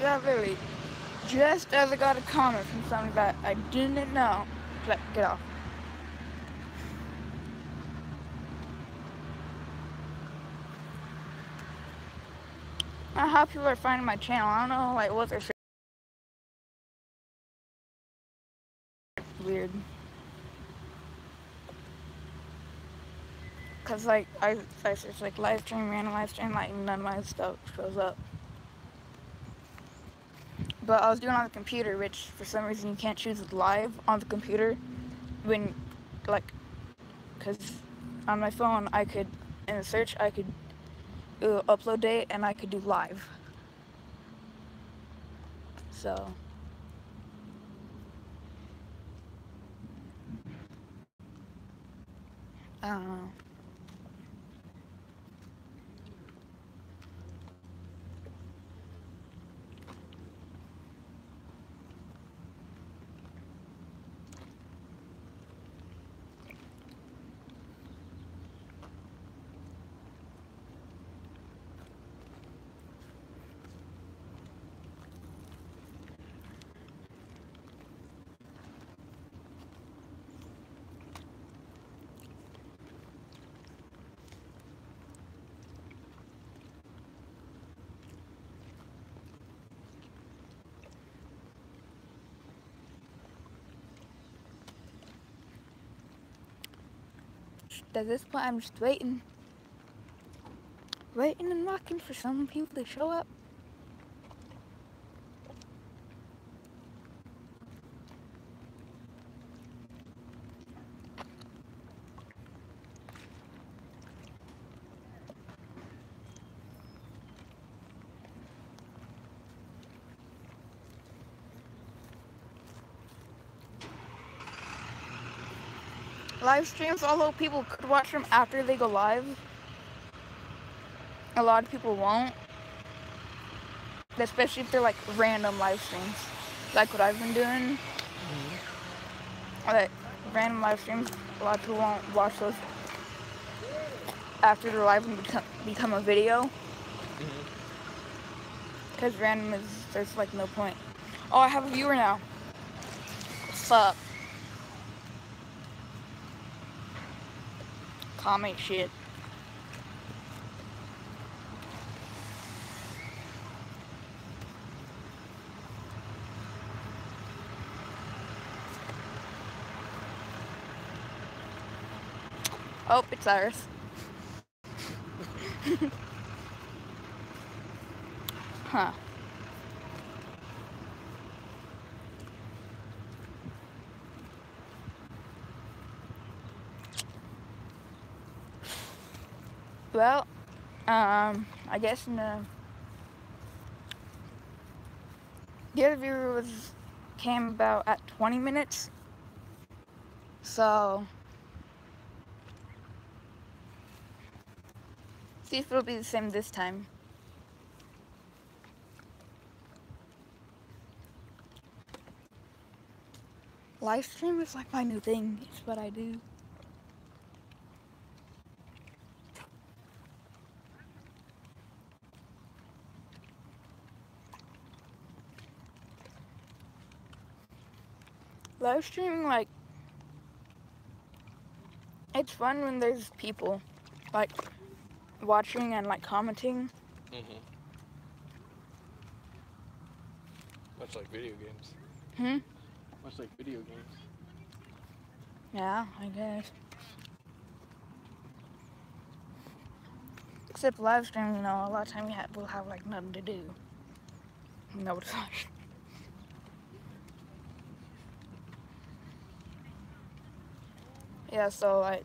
Yeah, literally. Just as I got a comment from somebody that I didn't know. Get off. I don't know how people are finding my channel. I don't know, like, what they're weird. Cause like I search like live stream, random live stream, like none of my stuff shows up. But I was doing it on the computer, which for some reason you can't choose live on the computer when, like, cause on my phone I could, in the search I could upload date and I could do live. So. I don't know. At this point, I'm just waiting and watching for some people to show up. Live streams, although people could watch them after they go live, a lot of people won't. Especially if they're like random live streams, like what I've been doing. Like random live streams, a lot of people won't watch those after they're live and become a video. Because random is, there's like no point. Oh, I have a viewer now. What's up? Comment shit. Oh, it's ours. Huh. Well, I guess in the other viewer came about at 20 minutes. So, see if it'll be the same this time. Live stream is like my new thing. It's what I do. Live streaming, like, it's fun when there's people, like, watching and, like, commenting. Much like video games. Much like video games. Yeah, I guess. Except live streaming, you know, a lot of time we'll have, like, nothing to do. No, it's not. Yeah, so, like,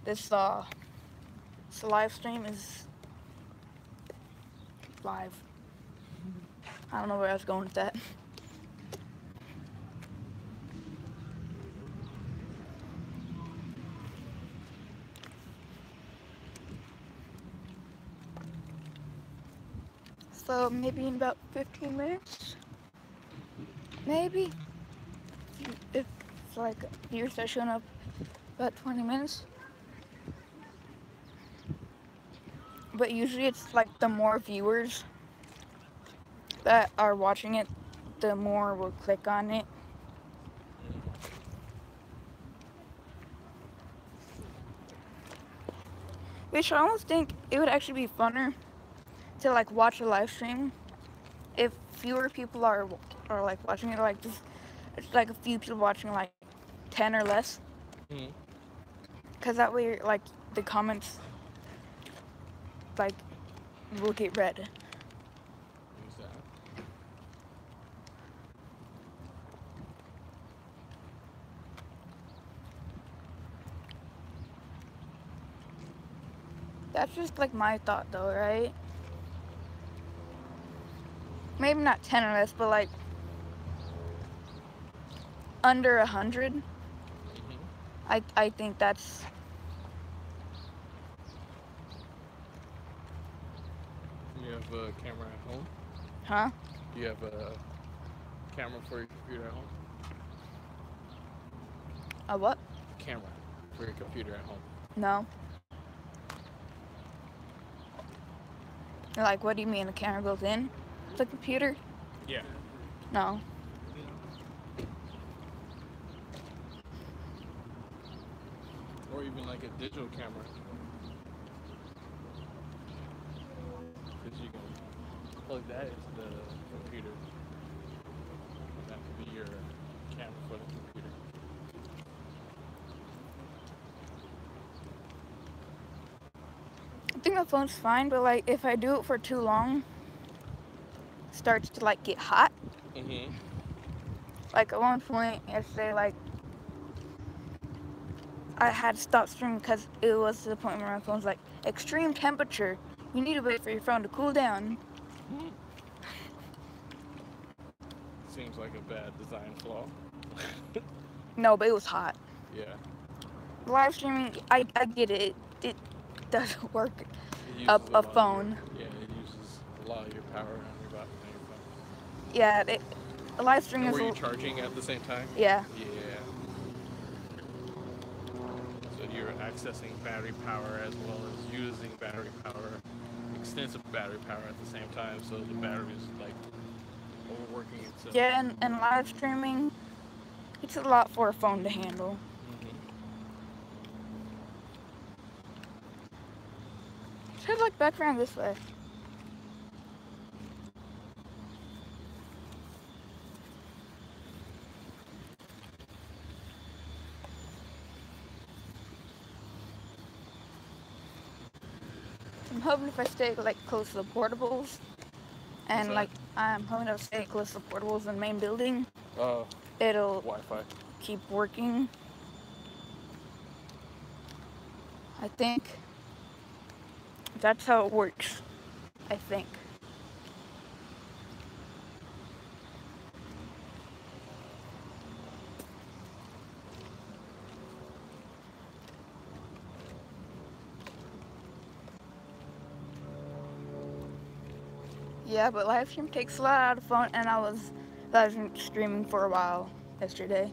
this live stream is live. I don't know where I was going with that. So maybe in about 15 minutes, maybe, if like viewers start showing up about 20 minutes. But usually it's like the more viewers, that are watching it, the more will click on it. Which I almost think it would actually be funner to like watch a live stream if fewer people are like watching it, like just it's like a few people watching, like 10 or less. Mm-hmm. Cause that way, like the comments, like will get read. Who's that? That's just like my thought, though, right? Maybe not 10 or less, but like under 100. Mm-hmm. I think that's. You have a camera at home? Huh? Do you have a camera for your computer at home? A what? Camera for your computer at home. No. Like, what do you mean the camera goes in the computer? Yeah. No. Or even like a digital camera. Because you can plug that into the computer. And that could be your camera for the computer. I think my phone's fine, but like if I do it for too long, it starts to like get hot. Mm-hmm. Like at one point yesterday, like I had to stop streaming because it was to the point where my phone's like extreme temperature. You need to wait for your phone to cool down. Seems like a bad design flaw. No, but it was hot. Yeah. Live streaming, I get it. It doesn't work It up uses a lot of phone. yeah, it uses a lot of your power on your phone. Yeah, live streaming And is. were you charging at the same time? Yeah. Yeah. So you're accessing battery power as well as using battery power, extensive battery power at the same time. So the battery is like overworking itself. Yeah, and live streaming, it's a lot for a phone to handle. Head like back around this way. I'm hoping if I stay like close to the portables, and like I'm hoping to stay close to the portables in the main building, it'll Wi-Fi. keep working. I think that's how it works. I think. Yeah, but live stream takes a lot out of the phone, and I was live streaming for a while yesterday.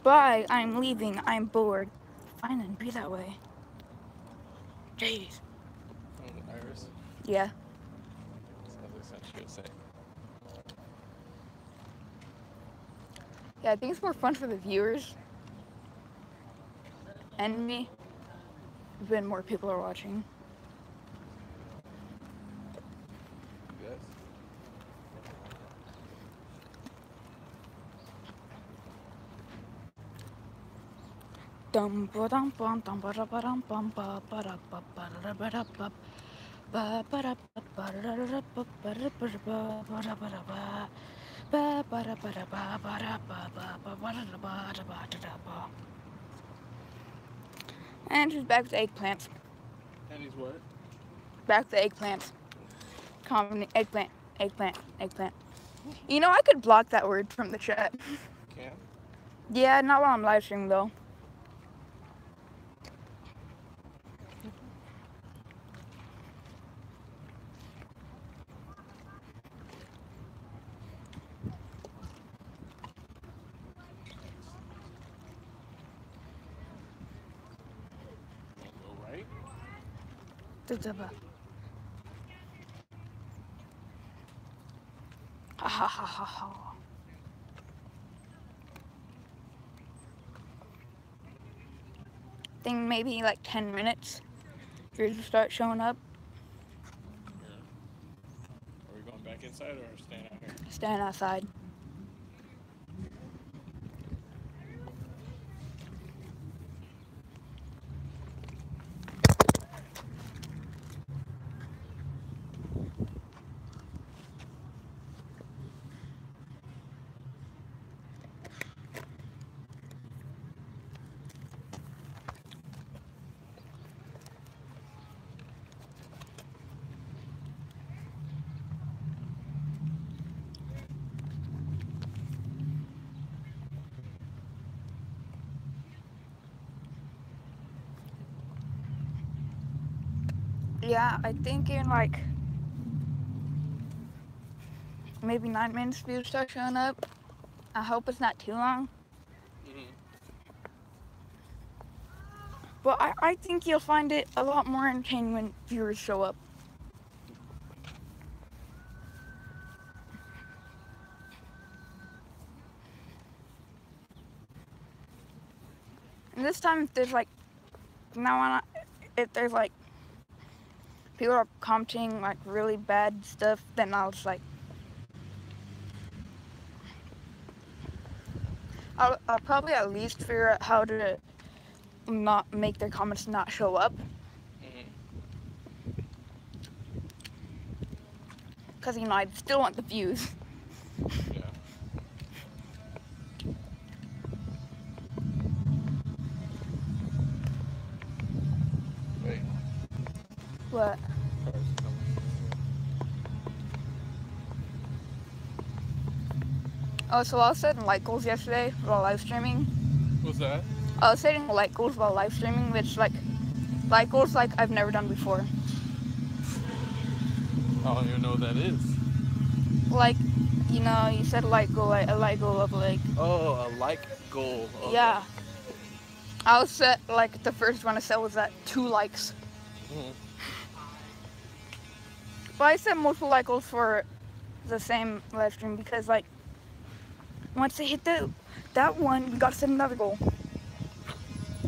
Bye, I'm leaving, I'm bored. Fine then, be that way. Jeez. Iris? Yeah. Sounds like something she would say. Yeah, I think it's more fun for the viewers. And me. When more people are watching. Yes. Dum ba dum bum dum ba da ba dum bum ba ba da ba ba da ba da ba ba ba da ba ba da da ba ba da ba ba da ba da ba ba ba da ba da ba ba da ba ba ba ba da ba da ba da ba. And she's back to eggplants. And he's what? Back to eggplants. Eggplant, eggplant, eggplant. You know, I could block that word from the chat. Can? Yeah, not while I'm live streaming though. Ha ha ha ha ha. Think maybe like 10 minutes. Viewers will start showing up. Yeah. Are we going back inside or staying out here? Staying outside. Yeah, I think in like maybe 9 minutes viewers start showing up. I hope it's not too long. But I think you'll find it a lot more entertaining when viewers show up. And this time, if there's like, if there's like, people are commenting like really bad stuff, then I'll just like, I'll probably at least figure out how to not make their comments not show up. Because, you know, I still want the views. Yeah. Wait. What? Oh, so I was setting light goals yesterday while live streaming. What's that? I was setting light goals while live streaming, which like light goals like I've never done before. I don't even know what that is. Like, you know, you set a light goal of like. Oh, a like goal. Okay. Yeah. I was set like the first one I set was at 2 likes. But I set multiple light goals for the same live stream because like once they hit that one, we gotta set another goal.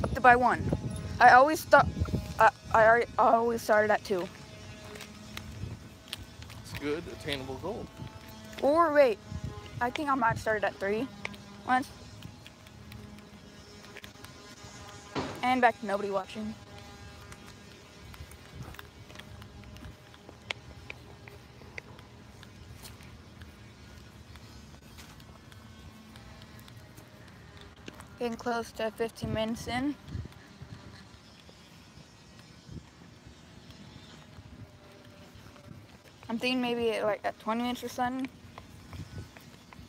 Up to by 1. I always thought I always started at 2. It's a good attainable goal. Or wait, I think I might have started at 3 once. And back to nobody watching. Getting close to 15 minutes in. I'm thinking maybe like at 20 minutes or something,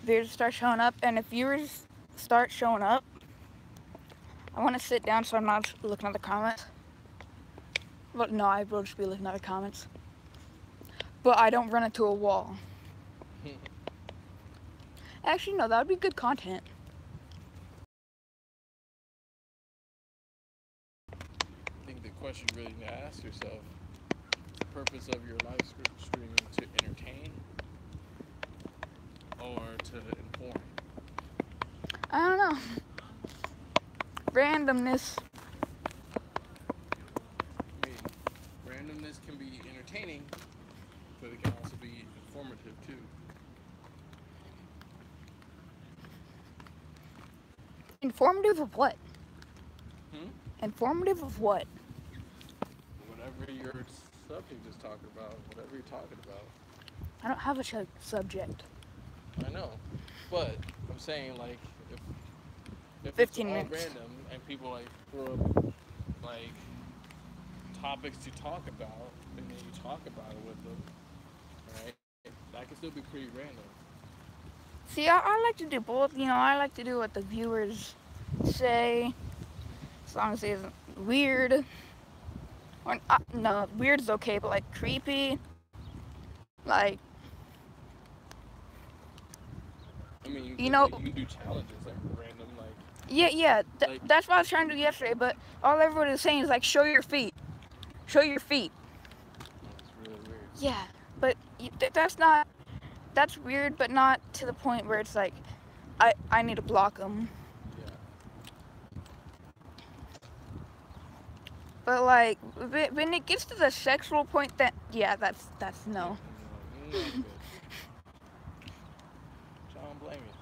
viewers start showing up. And if viewers start showing up, I want to sit down so I'm not looking at the comments. Well, no, I will just be looking at the comments. But I don't run into a wall. Actually, no, that would be good content. I think the question you really need to ask yourself, the purpose of your live streaming to entertain or to inform? I don't know. Randomness. I mean, randomness can be entertaining, but it can also be informative too. Informative of what? Hmm? Informative of what? Whatever your subject is talking about, whatever you're talking about. I don't have a subject. I know, but I'm saying like if 15 it's all minutes. random and people like throw up like topics to talk about and then you talk about it with them, right? That can still be pretty random. See, I like to do both. You know, I like to do what the viewers say, as long as it isn't weird. Or, no, weird's okay, but like creepy. Like, I mean, you know, you do challenges like random, like. Yeah. That's what I was trying to do yesterday. But all everybody was saying is like, show your feet. Show your feet. Yeah, but that's not, that's weird, but not to the point where it's like, I need to block them. Yeah. But like, when it gets to the sexual point, that, yeah, that's no. No, I'm good. I don't blame you.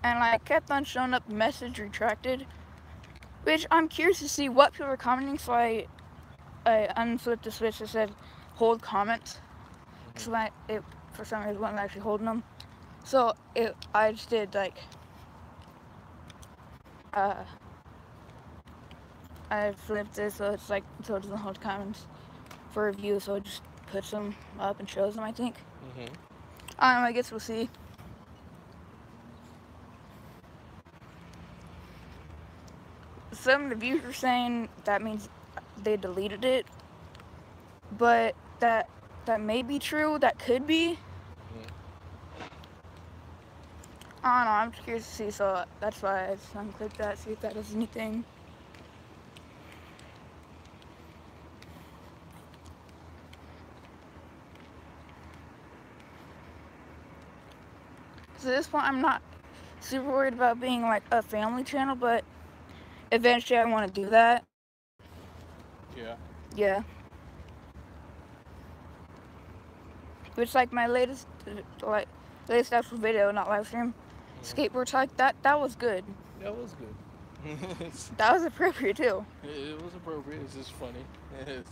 And like, kept on showing up message retracted, which I'm curious to see what people are commenting, so I unflipped the switch that said hold comments, because it for some reason wasn't actually holding them. So I just did like, I flipped it so it's like, so it doesn't hold comments for review, so it just puts them up and shows them, I think. I don't know, I guess we'll see. Some reviews are saying that means they deleted it, but that may be true, that could be. I don't know, I'm just curious to see, so that's why I just unclicked that, see if that does anything. So at this point, I'm not super worried about being like a family channel, but eventually I want to do that. Yeah. Yeah. Which, like, my latest actual video, not live stream, skateboard talk, that was good. That was good. That was appropriate too. It was appropriate. It's just funny. It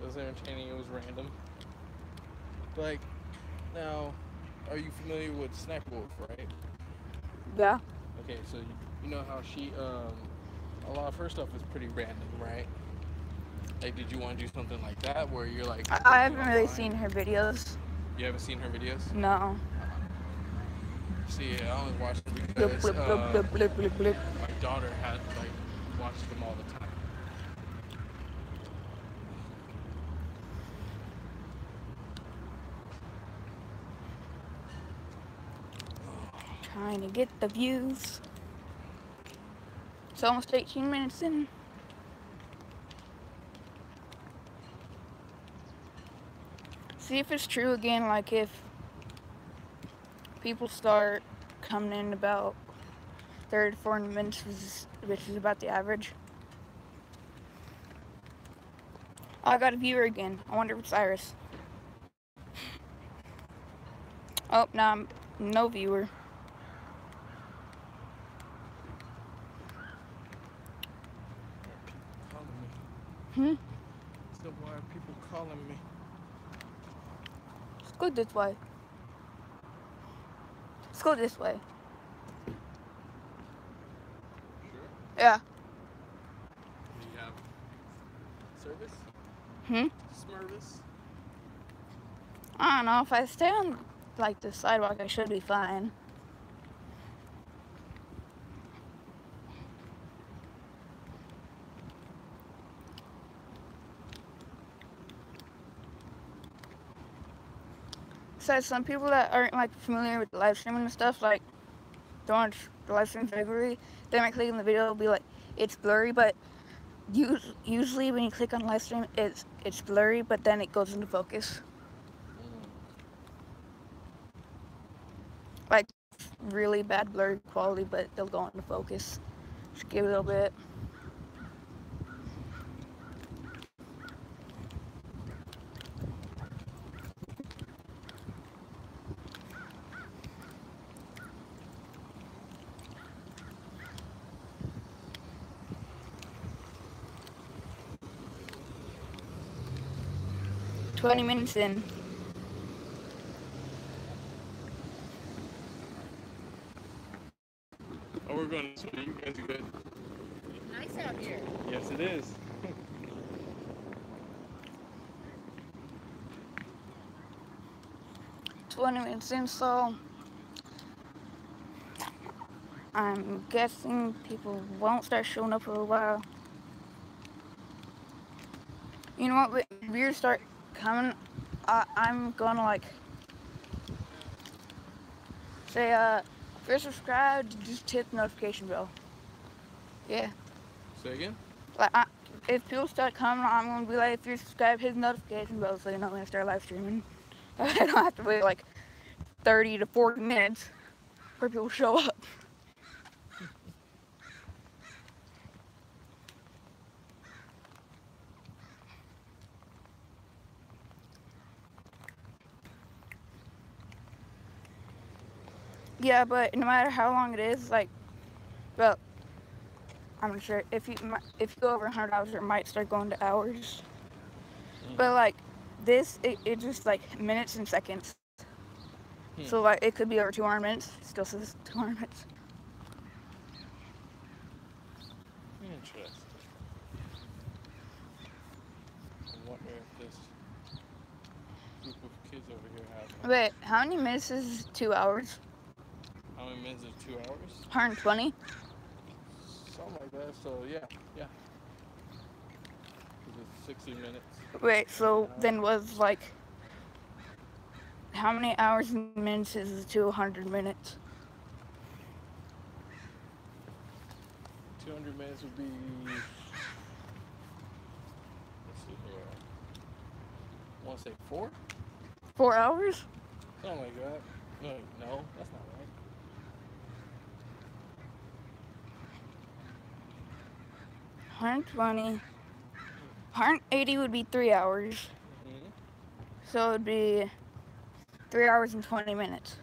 was entertaining. It was random. Like, now, are you familiar with Snack Wolf, right? Yeah. Okay, so you know how she a lot of her stuff is pretty random, right? Like, did you want to do something like that where you're like... I haven't really seen her videos. You haven't seen her videos? No. See, I only watch them because my daughter had, like, watched them all the time. Trying to get the views. It's almost 18 minutes in. See if it's true again, like if people start coming in about 30 to 40 minutes, which is about the average. Oh, I got a viewer again. I wonder if it's Iris. Oh, no, I'm no viewer. Hmm? So why are people calling me? Let's go this way. Let's go this way. Sure. Yeah. Do you have service? Smurvis? I don't know. If I stay on like the sidewalk, I should be fine. So some people that aren't like familiar with the live streaming and stuff, like don't watch the live streams regularly, they might click on the video, it'll be like it's blurry, but usually when you click on live stream, it's blurry, but then it goes into focus. Like really bad blurry quality, but they'll go into focus. Just give it a little bit. $20 minutes in. Oh, we're going this way. You guys are good. Nice out here. Yes, it is. 20 minutes in, so I'm guessing people won't start showing up for a while. You know what, when viewers start coming, I'm gonna like say, if you're subscribed, just hit the notification bell. Yeah. Say again? Like, if people start coming, I'm gonna be like, if you subscribe, his notification bell so you know when I start live streaming. I don't have to wait like 30 to 40 minutes for people to show up. Yeah, but no matter how long it is, like, well, I'm not sure if you go over 100 hours, it might start going to hours. But like this, it just like minutes and seconds. So like it could be over 200 minutes. It still says 200 minutes. Interesting. I wonder if this group of kids over here have. Wait, how many minutes is 2 hours? How many minutes is 2 hours? 120. Something like that. So yeah. It's 60 minutes. Wait, so then was like, how many hours and minutes is 200 minutes? 200 minutes would be. Let's see here. I want to say 4? 4 hours? Something like that. No, that's not right. $120. 180 would be 3 hours. So it would be 3 hours and 20 minutes.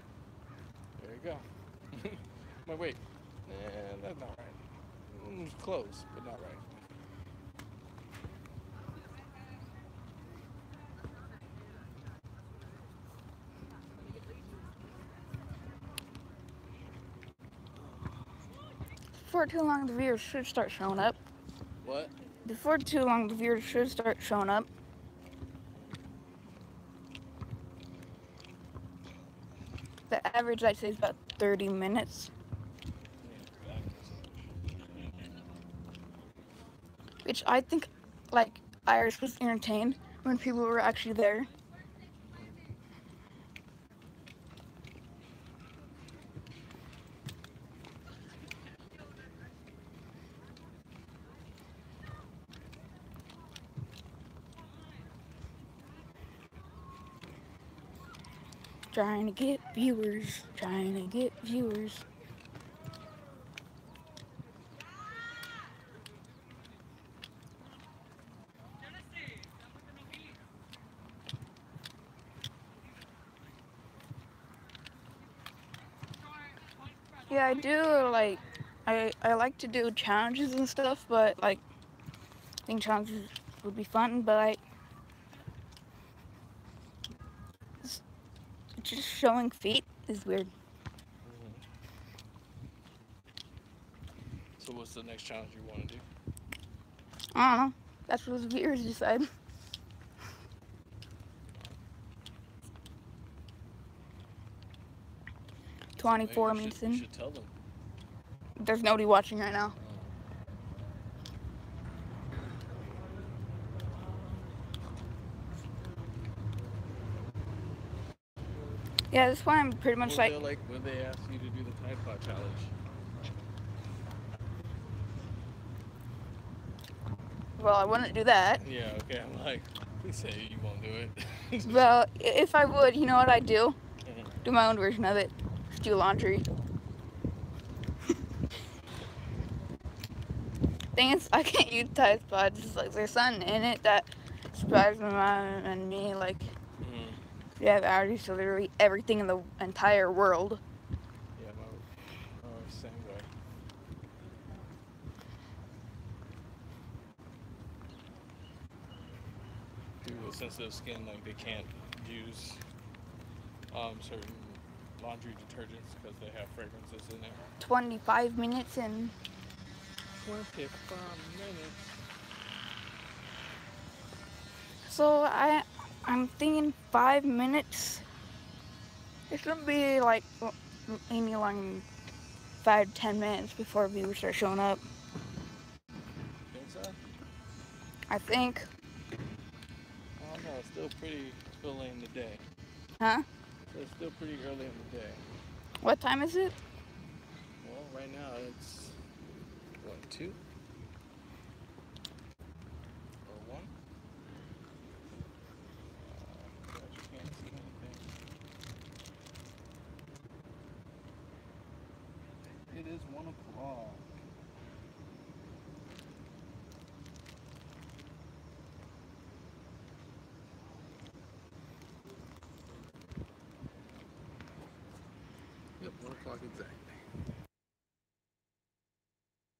There you go. Wait. That's not right. It's close, but not right. Before too long, the viewers should start showing up. What? Before too long, the viewers should start showing up. The average, I'd say, is about 30 minutes. Which I think, like, Irish was entertained when people were actually there. Trying to get viewers, trying to get viewers. Yeah, I do, like, I like to do challenges and stuff, but, like, I think challenges would be fun, but, like, just showing feet is weird. So what's the next challenge you want to do? I don't know. That's what the viewers decide. So 24 minutes in. You should tell them. There's nobody watching right now. Yeah, that's why I'm pretty much like when they ask you to do the Tide Pod challenge. Well, I wouldn't do that. Yeah, okay. I'm like, please say you won't do it. Well, if I would, you know what I'd do? Do my own version of it. Just do laundry. Thing is, I can't use Tide Pods. Like, there's something in it that surprises my mom and me. Like, we have allergies to literally everything in the entire world. Yeah, same way. People with sensitive skin, like they can't use certain laundry detergents because they have fragrances in there. 25 minutes in. 25 minutes. So I'm thinking 5 minutes. It's gonna be like maybe like 5 to 10 minutes before viewers start showing up. Think so? I think. I don't know. It's still pretty early in the day. Huh? So it's still pretty early in the day. What time is it? Well, right now it's 1, 2. Or 1. Gosh, I can't see anything. It is 1 o'clock. Yep, 1 o'clock exactly.